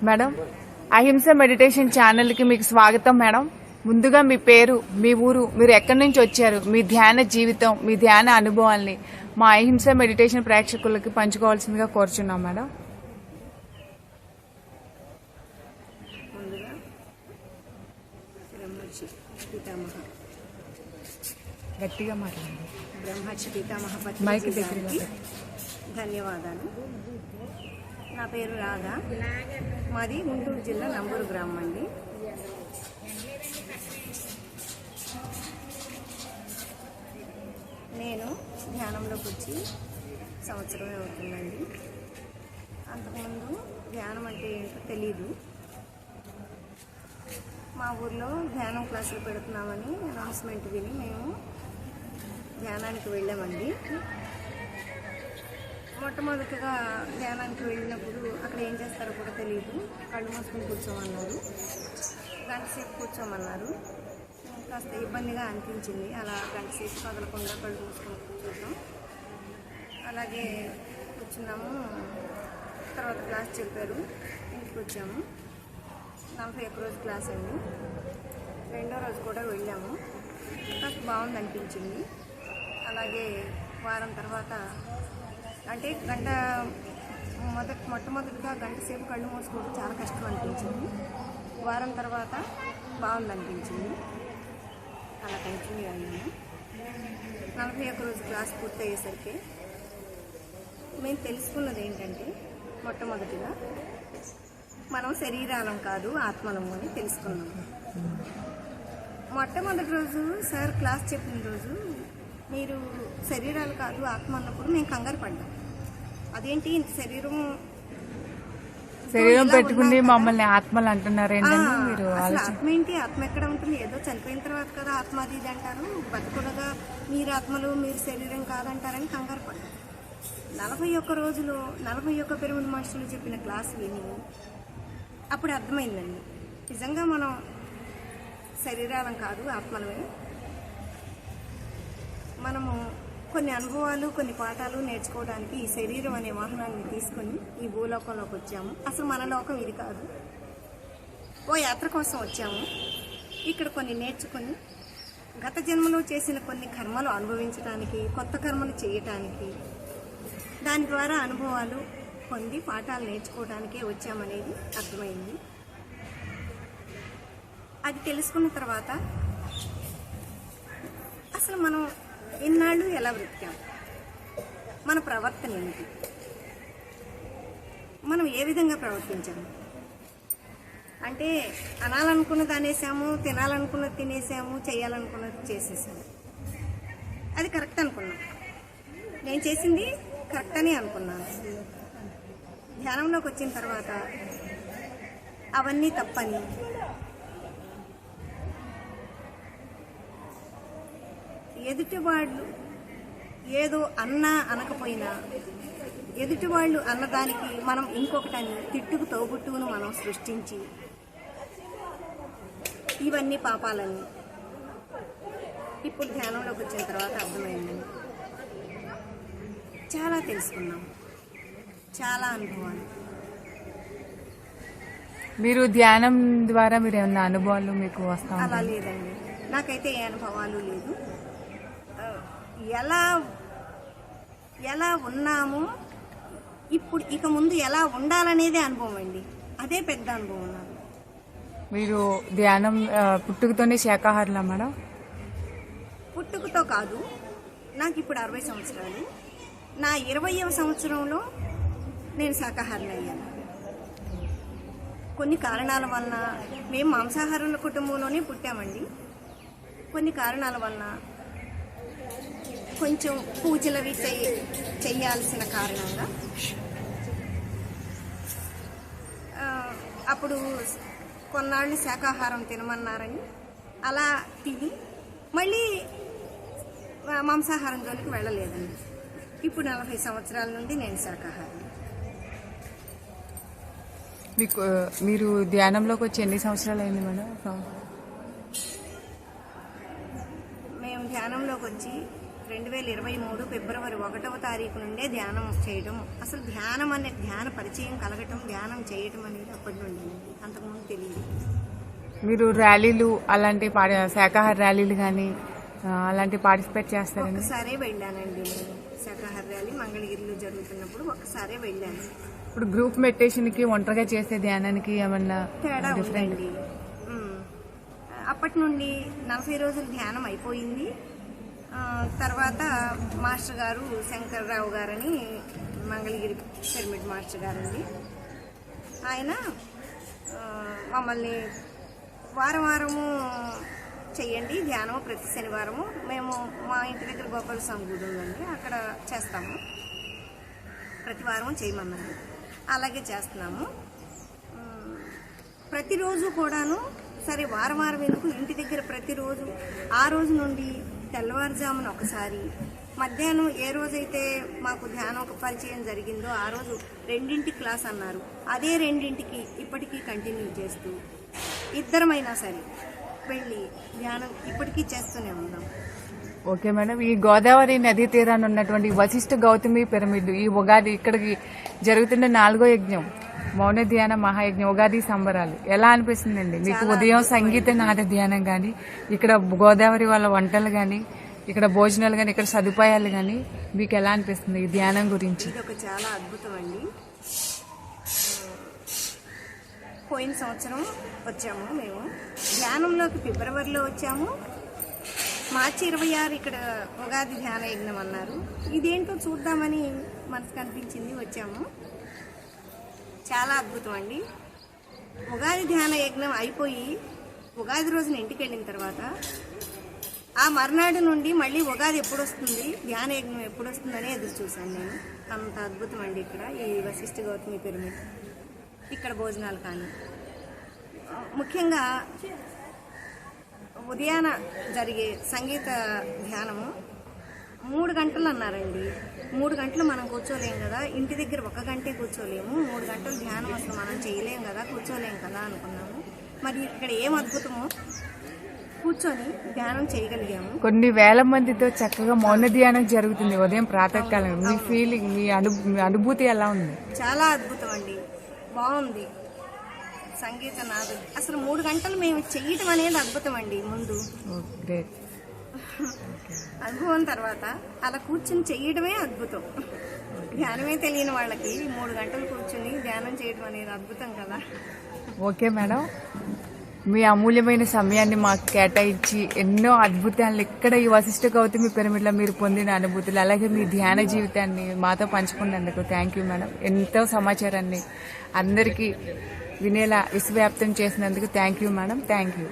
Madam, అహింస meditation ఛానల్కి మీకు స్వాగతం మేడం. ముందుగా మీ పేరు, మీ ఊరు, మీరు ఎక్కడి నుంచి వచ్చారు, మీ ధ్యాన జీవితం, మీ ధ్యాన అనుభవాల్ని మా అహింస మెడిటేషన్ ప్రేక్షకులకి పంచుకోవాల్సిందిగా కోరుచున్నాం మేడం. గట్టిగా మాట్లాడండి. బ్రహ్మర్షి పితామహ మైక్ దగ్గరగా ధన్యవాదాలు. నా పేరు రాధా, మాది గుంటూరు జిల్లా నంబూరు గ్రామం అండి. నేను ధ్యానంలోకి వచ్చి సంవత్సరమే అవుతుందండి. అంతకుముందు ధ్యానం అంటే ఏంటో తెలీదు. మా ఊర్లో ధ్యానం క్లాసులు పెడుతున్నామని అనౌన్స్మెంట్ విని మేము ధ్యానానికి వెళ్ళామండి. మొట్టమొదటిగా ధ్యానానికి వెళ్ళినప్పుడు అక్కడ ఏం చేస్తారో కూడా తెలియదు. కళ్ళు మూసుకొని కూర్చోమన్నారు, గంట సేపు కూర్చోమన్నారు. కాస్త ఇబ్బందిగా అనిపించింది. అలా గంట సేపు కదలకుండా కళ్ళు మూసుకొని కూర్చోవడం. అలాగే కూర్చున్నాము. తర్వాత క్లాస్ చెప్పారు, ఇంటికి వచ్చాము. 41 రోజు క్లాస్ అండి. రెండో రోజు కూడా వెళ్ళాము. కాస్త బాగుంది అనిపించింది. అలాగే వారం తర్వాత అంటే మొట్టమొదటిగా గంట సేపు కళ్ళు మూసుకోవడం చాలా కష్టం అనిపించింది. వారం తర్వాత బాగుంది అనిపించింది. అలా కంటిన్యూ అయ్యాము. 41 రోజు క్లాస్ పూర్తి అయ్యేసరికి మేము తెలుసుకున్నది ఏంటంటే, మొట్టమొదటిగా మనం శరీరాలం కాదు ఆత్మలము అని తెలుసుకున్నాము. మొట్టమొదటి రోజు సార్ క్లాస్ చెప్పిన రోజు మీరు శరీరాలు కాదు ఆత్మ అన్నప్పుడు మేము కంగారు పడ్డాం. అదేంటి ఇంత శరీరం పెట్టుకుని మమ్మల్ని ఆత్మలు అంటున్నారు ఏంటంటే, మీరు ఆత్మ ఏంటి, ఆత్మ ఎక్కడ ఉంటుంది, ఏదో చనిపోయిన తర్వాత కదా ఆత్మ అది ఇది అంటారు, బతుకుడగా మీరు ఆత్మలు మీరు శరీరం కాదంటారని కంగారు పడ్డాం. 41 రోజులు 41 పిరమిడ్ మనుషులు చెప్పిన క్లాస్ విని అప్పుడు అర్థమైందండి, నిజంగా మనం శరీరాలం కాదు ఆత్మలమే. మనము కొన్ని అనుభవాలు కొన్ని పాఠాలు నేర్చుకోవడానికి ఈ శరీరం అనే వాహనాన్ని తీసుకొని ఈ భూలోకంలోకి వచ్చాము. అసలు మన లోకం ఇది కాదు. ఓ యాత్ర కోసం వచ్చాము. ఇక్కడ కొన్ని నేర్చుకొని గత జన్మలో చేసిన కొన్ని కర్మలు అనుభవించడానికి, కొత్త కర్మలు చేయటానికి, దాని ద్వారా అనుభవాలు పొంది పాఠాలు నేర్చుకోవడానికే వచ్చామనేది అర్థమైంది. అది తెలుసుకున్న తర్వాత అసలు మనం ఇన్నాళ్ళు ఎలా బ్రతికాం, మన ప్రవర్తన ఏమిటి, మనం ఏ విధంగా ప్రవర్తించాము. అంటే అనాలనుకున్నది అనేసాము, తినాలనుకున్నది తినేసాము, చేయాలనుకున్నది చేసేసాము. అది కరెక్ట్ అనుకున్నాం. నేను చేసింది కరెక్ట్ అని అనుకున్నాను. ధ్యానంలోకి వచ్చిన తర్వాత అవన్నీ తప్పని, ఎదుటివాళ్ళు ఏదో అన్నా అనకపోయినా ఎదుటివాళ్ళు అన్నదానికి మనం ఇంకొకటని తిట్టుకు తోబుట్టును మనం సృష్టించి ఇవన్నీ పాపాలని ఇప్పుడు ధ్యానంలోకి వచ్చిన తర్వాత అర్థమైందండి. చాలా తెలుసుకున్నాం, చాలా అనుభవాలు. మీరు ధ్యానం ద్వారా మీరు ఏమన్నా అనుభవాలు మీకు వస్తాయి? అలా లేదండి, నాకైతే ఏ అనుభవాలు లేదు. ఎలా ఉన్నామో ఇప్పుడు ఇక ముందు ఎలా ఉండాలనేదే అనుభవం అండి. అదే పెద్ద అనుభవం నాకు. మీరు ధ్యానం పుట్టుకతోనే శాకాహారులా మేడం? పుట్టుకతో కాదు, నాకు ఇప్పుడు 60 సంవత్సరాలు. నా 20వ సంవత్సరంలో నేను శాకాహారిని అయ్యాను. కొన్ని కారణాల వలన, మేము మాంసాహారుల కుటుంబంలోనే పుట్టామండి. కొన్ని కారణాల వలన కొంచెం పూజలవి చేయాల్సిన కారణంగా అప్పుడు కొన్నాళ్ళు శాకాహారం తినమన్నారని అలా తిని మళ్ళీ మాంసాహారం జోలికి వెళ్ళలేదండి. ఇప్పుడు 40 సంవత్సరాల నుండి నేను శాకాహారం. మీరు ధ్యానంలోకి వచ్చి ఎన్ని సంవత్సరాలు అయింది మేడం? మేము ధ్యానంలోకి వచ్చి 2023 ఫిబ్రవరి 1వ తారీఖు నుండే ధ్యానం చేయడం, అసలు ధ్యానం అనే ధ్యాన పరిచయం కలగటం, ధ్యానం చేయటం అనేది అప్పటి నుండి, అంతకుముందు తెలియదు. మీరు ర్యాలీలు అలాంటి శాకాహార ర్యాలీలు కానీ అలాంటి పార్టిసిపేట్ చేస్తారండి? ఒకసారే వెళ్ళానండి నేను. శాకాహార ర్యాలీ మంగళగిరిలో జరుగుతున్నప్పుడు ఒకసారే వెళ్ళాను. ఇప్పుడు గ్రూప్ మెడిటేషన్కి ఒంటరిగా చేసే ధ్యానానికి ఏమన్నా తేడా ఉందండి. అప్పటి నుండి 40 రోజుల ధ్యానం అయిపోయింది. తర్వాత మాస్టర్ గారు శంకర్రావు గారని మంగళగిరి పిరమిడ్ మాస్టర్ గారండి, ఆయన మమ్మల్ని వారం వారము చెయ్యండి ధ్యానం, ప్రతి శనివారము మేము మా ఇంటి దగ్గర గోపాల స్వామి గుడి ఉందండి, అక్కడ చేస్తాము. ప్రతి వారం చేయమన్నారు, అలాగే చేస్తున్నాము. ప్రతిరోజు కూడాను సరే వారం వారం ఎందుకు, ఇంటి దగ్గర ప్రతిరోజు ఆ రోజు నుండి తెల్లవారుజామున ఒకసారి, మధ్యాహ్నం ఏ రోజైతే మాకు ధ్యానం ఒక పరిచయం జరిగిందో ఆ రోజు 2ంటికి క్లాస్ అన్నారు, అదే 2ంటికి ఇప్పటికీ కంటిన్యూ చేస్తూ ఇద్దరమైనా సరే వెళ్ళి ధ్యానం ఇప్పటికీ చేస్తూనే ఉన్నాం. ఓకే మేడం, ఈ గోదావరి నదీ తీరాన్ని ఉన్నటువంటి వశిష్ఠ గౌతమి పిరమిడ్ ఈ ఉగాది ఇక్కడికి జరుగుతున్న 4వ యజ్ఞం మౌన ధ్యాన మహాయజ్ఞం ఉగాది సంబరాలు ఎలా అనిపిస్తుందండి మీకు? ఉదయం సంగీత నాద ధ్యానం కానీ, ఇక్కడ గోదావరి వాళ్ళ వంటలు కానీ, ఇక్కడ భోజనాలు కానీ, ఇక్కడ సదుపాయాలు కానీ మీకు ఎలా అనిపిస్తుంది ఈ ధ్యానం గురించి? ఇది ఒక చాలా అద్భుతం అండి. పోయిన సంవత్సరం వచ్చాము మేము ధ్యానంలోకి, ఫిబ్రవరిలో వచ్చాము. మార్చి 26 ఇక్కడ ఉగాది ధ్యాన యజ్ఞం అన్నారు. ఇదేంటో చూద్దామని మనసుకు అనిపించింది, వచ్చాము. చాలా అద్భుతం అండి. ఉగాది ధ్యాన యజ్ఞం అయిపోయి ఉగాది రోజున ఇంటికి వెళ్ళిన తర్వాత ఆ మర్నాడు నుండి మళ్ళీ ఉగాది ఎప్పుడు వస్తుంది, ధ్యాన యజ్ఞం ఎప్పుడు వస్తుందని ఎదురు చూశాను నేను. అంత అద్భుతం అండి ఇక్కడ ఈ వశిష్ఠ గౌతమి పిరమిడ్. ఇక్కడ భోజనాలు కానీ, ముఖ్యంగా ఉదయాన జరిగే సంగీత ధ్యానము 3 గంటలు అన్నారండి. 3 గంటలు మనం కూర్చోలేం కదా, ఇంటి దగ్గర 1 గంటే కూర్చోలేము. 3 గంటలు ధ్యానం అసలు మనం చేయలేం కదా, కూర్చోలేం కదా అనుకున్నాము. మరి ఇక్కడ ఏం అద్భుతమో, కూర్చొని ధ్యానం చేయగలిగాము. కొన్ని వేల మందితో చక్కగా మౌన ధ్యానం జరుగుతుంది ఉదయం ప్రాతకాలం. మీ ఫీలింగ్, మీ అనుభూతి ఎలా ఉంది? చాలా అద్భుతం అండి, బాగుంది. సంగీత నాదు అసలు 3 గంటలు మేము చెయ్యటం అనేది అద్భుతం అండి. ముందు గ్రేట్ అనుభవం, తర్వాత అలా కూర్చుని చెయ్యడమే అద్భుతం. ధ్యానమే తెలియని వాళ్ళకి 3 గంటలు కూర్చుని ధ్యానం చేయడం అనేది అద్భుతం కదా. ఓకే మేడం, మీ అమూల్యమైన సమయాన్ని మాకు కేటాయించి ఎన్నో అద్భుతాలు ఇక్కడ ఈ వశిష్ఠ గౌతమి పిరమిడ్లో మీరు పొందిన అనుభూతులు, అలాగే మీ ధ్యాన జీవితాన్ని మాతో పంచుకున్నందుకు థ్యాంక్ యూ మేడం. ఎంతో సమాచారాన్ని అందరికీ వినేలా విశ్వవ్యాప్తం చేసినందుకు thank you madam. Thank you.